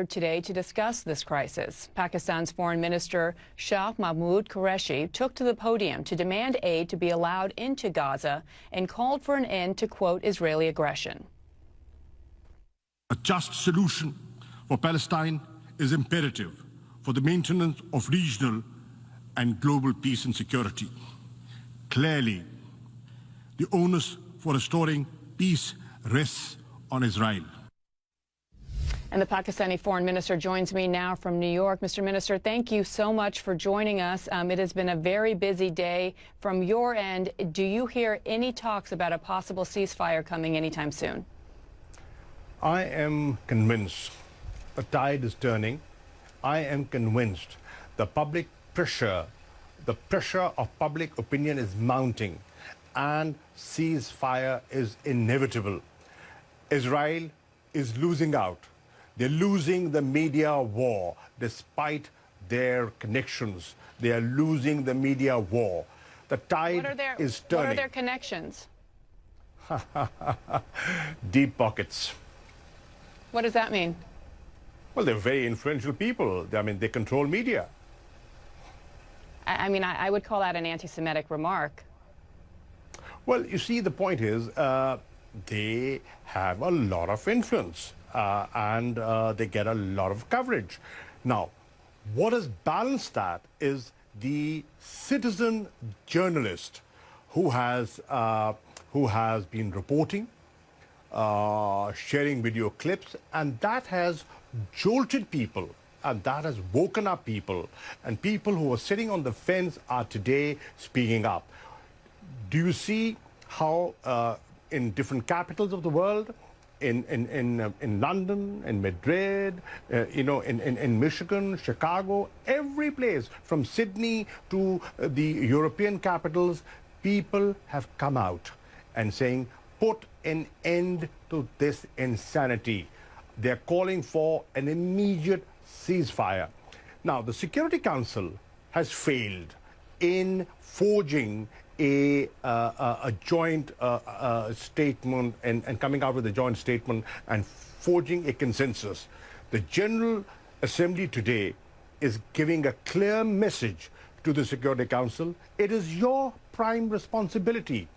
Today to discuss this crisis. Pakistan's Foreign Minister Shahab-ud-Din Qureshi took to the podium to demand aid to be allowed into Gaza and called for an end to, quote, Israeli aggression. A just solution for Palestine is imperative for the maintenance of regional and global peace and security. Clearly, the onus for restoring peace rests on Israel. And the Pakistani foreign minister joins me now from New York. Mr. Minister, thank you so much for joining us. It has been a very busy day. From your end, do you hear any talks about a possible ceasefire coming anytime soon? I am convinced the tide is turning. I am convinced the public pressure, the pressure of public opinion is mounting, and ceasefire is inevitable. Israel is losing out. They're losing the media war despite their connections. They are losing the media war. The tide is turning. What are their connections? Deep pockets. What does that mean? Well, they're very influential people. I mean, they control media. I would call that an anti-Semitic remark. Well, you see, the point is they have a lot of influence. And they get a lot of coverage. Now, what has balanced that is the citizen journalist who has been reporting, sharing video clips, and that has jolted people, and that has woken up people, and people who are sitting on the fence are today speaking up. Do you see how in different capitals of the world, in London, in Madrid, in Michigan, Chicago, every place, from Sydney to the European capitals, people have come out and saying, put an end to this insanity. They're calling for an immediate ceasefire. Now, the Security Council has failed in forging a joint statement and coming out with a joint statement and forging a consensus. The General Assembly today is giving a clear message to the Security Council. It is your prime responsibility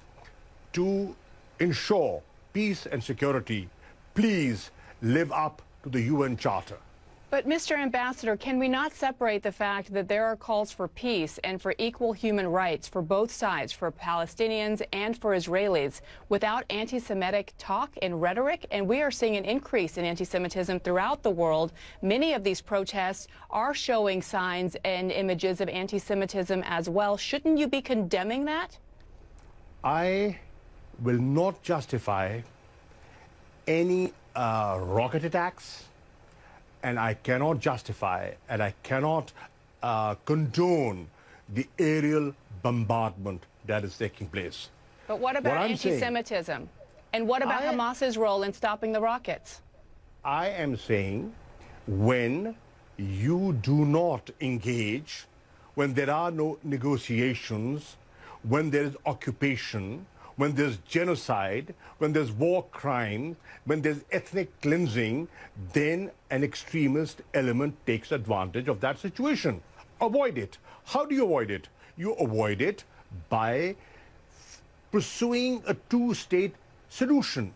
to ensure peace and security. Please live up to the UN Charter. But, Mr. Ambassador, can we not separate the fact that there are calls for peace and for equal human rights for both sides, for Palestinians and for Israelis, without anti-Semitic talk and rhetoric? And we are seeing an increase in anti-Semitism throughout the world. Many of these protests are showing signs and images of anti-Semitism as well. Shouldn't you be condemning that? I will not justify any rocket attacks, and I cannot justify and I cannot condone the aerial bombardment that is taking place. But what about anti-Semitism? And what about Hamas's role in stopping the rockets? I am saying when you do not engage, when there are no negotiations, when there is occupation, when there's genocide, when there's war crime, when there's ethnic cleansing, then an extremist element takes advantage of that situation. Avoid it. How do you avoid it? You avoid it by pursuing a two-state solution,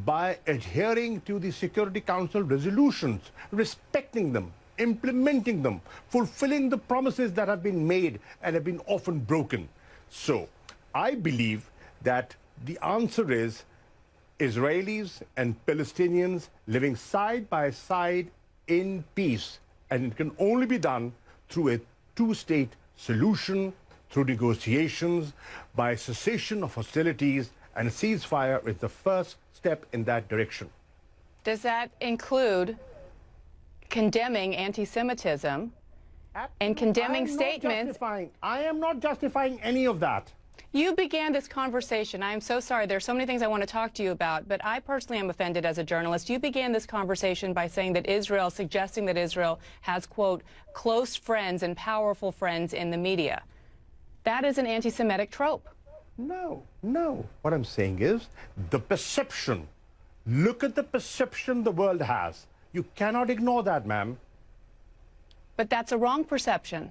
by adhering to the Security Council resolutions, respecting them, implementing them, fulfilling the promises that have been made and have been often broken. So I believe that the answer is Israelis and Palestinians living side by side in peace. And it can only be done through a two-state solution, through negotiations, by cessation of hostilities, and a ceasefire is the first step in that direction. Does that include condemning anti-Semitism and condemning statements? I am not justifying any of that. You began this conversation. I am so sorry. There are so many things I want to talk to you about, but I personally am offended as a journalist. You began this conversation by saying that Israel, suggesting that Israel has, quote, close friends and powerful friends in the media. That is an anti-Semitic trope. No. What I'm saying is the perception. Look at the perception the world has. You cannot ignore that, ma'am. But that's a wrong perception.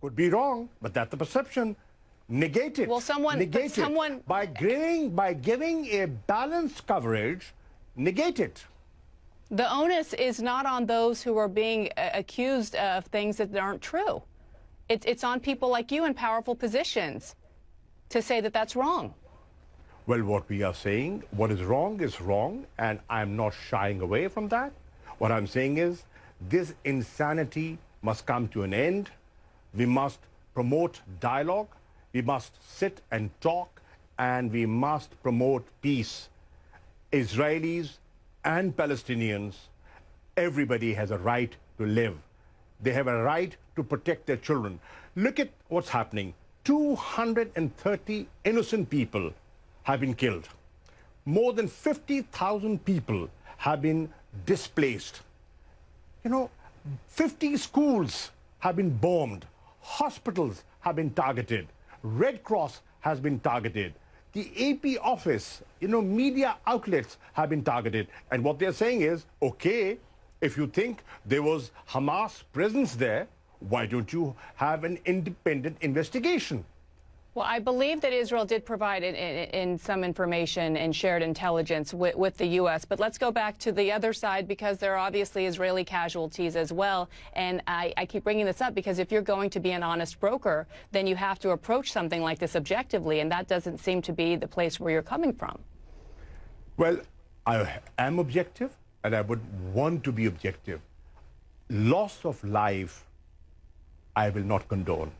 Could be wrong, but that's the perception. Negate it. Well, negate it. By giving a balanced coverage, negate it. The onus is not on those who are being accused of things that aren't true. It's on people like you in powerful positions to say that that's wrong. Well, what we are saying, what is wrong, and I'm not shying away from that. What I'm saying is this insanity must come to an end. We must promote dialogue. We must sit and talk, and we must promote peace. Israelis and Palestinians, everybody has a right to live. They have a right to protect their children. Look at what's happening. 230 innocent people have been killed. More than 50,000 people have been displaced. 50 schools have been bombed. Hospitals have been targeted. Red Cross has been targeted. The AP office, media outlets have been targeted. And what they're saying is, okay, if you think there was Hamas presence there, why don't you have an independent investigation? Well, I believe that Israel did provide in some information and shared intelligence with the U.S. But let's go back to the other side, because there are obviously Israeli casualties as well. And I keep bringing this up because if you're going to be an honest broker, then you have to approach something like this objectively. And that doesn't seem to be the place where you're coming from. Well, I am objective, and I would want to be objective. Loss of life, I will not condone.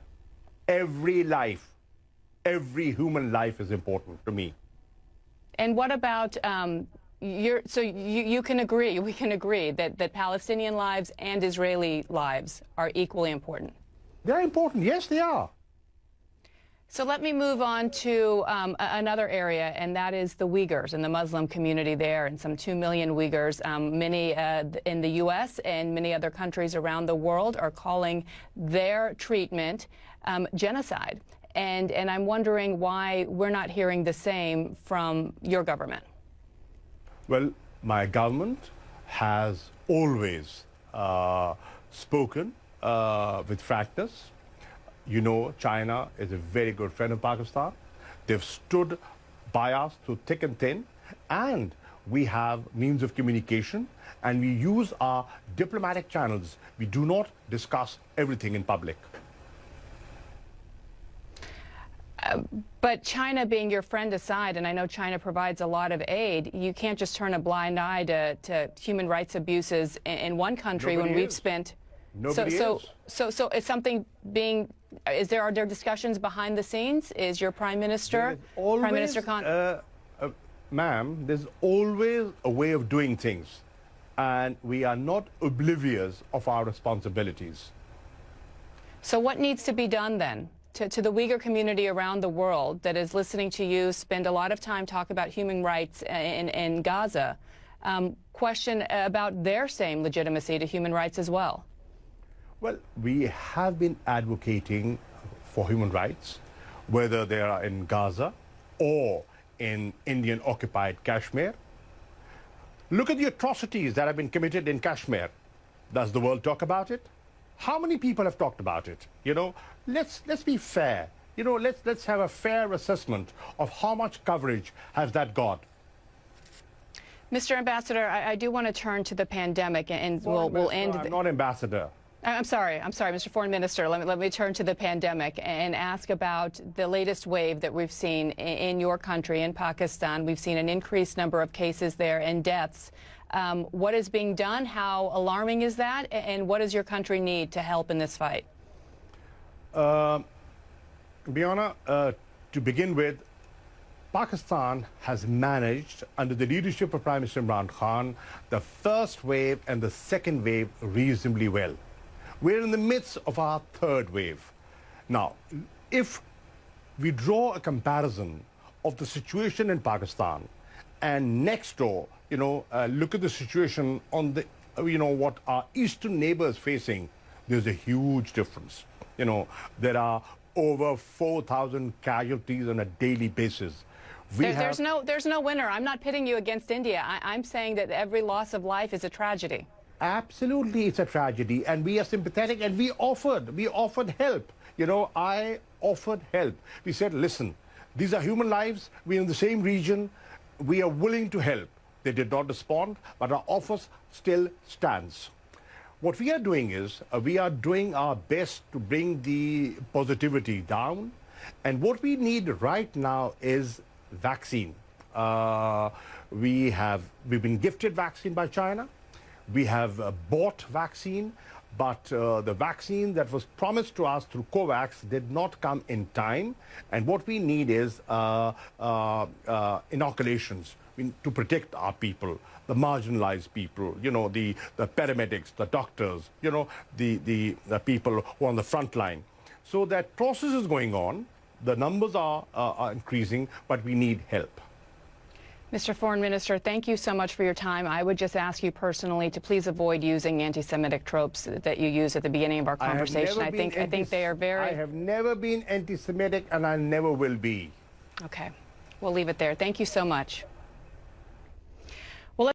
Every life, every human life is important to me. And what about you can agree, we can agree that Palestinian lives and Israeli lives are equally important? They're important. Yes, they are. So let me move on to another area, and that is the Uyghurs and the Muslim community there, and some 2 million Uyghurs. Many in the U.S. and many other countries around the world are calling their treatment genocide. And I'm wondering why we're not hearing the same from your government. Well, my government has always spoken with frankness. China is a very good friend of Pakistan. They've stood by us through thick and thin, and we have means of communication, and we use our diplomatic channels. We do not discuss everything in public. But China being your friend aside, and I know China provides a lot of aid, you can't just turn a blind eye to human rights abuses in one country. Nobody when we've is. spent. Nobody is. So is something being? Are there discussions behind the scenes? Is your Prime Minister, Prime Minister Khan? Ma'am, there's always a way of doing things, and we are not oblivious of our responsibilities. So what needs to be done then? To the Uyghur community around the world that is listening to you spend a lot of time talking about human rights in Gaza, question about their same legitimacy to human rights as well. Well, we have been advocating for human rights, whether they are in Gaza or in Indian-occupied Kashmir. Look at the atrocities that have been committed in Kashmir. Does the world talk about it? How many people have talked about it? Let's be fair. Let's have a fair assessment of how much coverage has that got. Mr. Ambassador, I do want to turn to the pandemic, and we'll end. I'm not ambassador. I'm sorry, Mr. Foreign Minister. Let me turn to the pandemic and ask about the latest wave that we've seen in your country, in Pakistan. We've seen an increased number of cases there and deaths. What is being done? How alarming is that? And what does your country need to help in this fight? Biana, to begin with, Pakistan has managed, under the leadership of Prime Minister Imran Khan, the first wave and the second wave reasonably well. We're in the midst of our third wave. Now, if we draw a comparison of the situation in Pakistan and next door, look at the situation on the, what our eastern neighbors facing, there's a huge difference. There are over 4,000 casualties on a daily basis. There's no winner. I'm not pitting you against India. I'm saying that every loss of life is a tragedy. Absolutely, it's a tragedy, and we are sympathetic, and we offered help. You know, I offered help. We said, listen, these are human lives. We're in the same region. We are willing to help. They did not respond, but our offer still stands. What we are doing is, we are doing our best to bring the positivity down, and what we need right now is vaccine. We've been gifted vaccine by China. We have bought vaccine, but the vaccine that was promised to us through COVAX did not come in time. And what we need is inoculations to protect our people, the marginalized people, you know, the paramedics, the doctors, you know, the people who are on the front line. So that process is going on. The numbers are increasing, but we need help. Mr. Foreign Minister, thank you so much for your time. I would just ask you personally to please avoid using anti-Semitic tropes that you used at the beginning of our conversation. I think they are very... I have never been anti-Semitic, and I never will be. Okay. We'll leave it there. Thank you so much.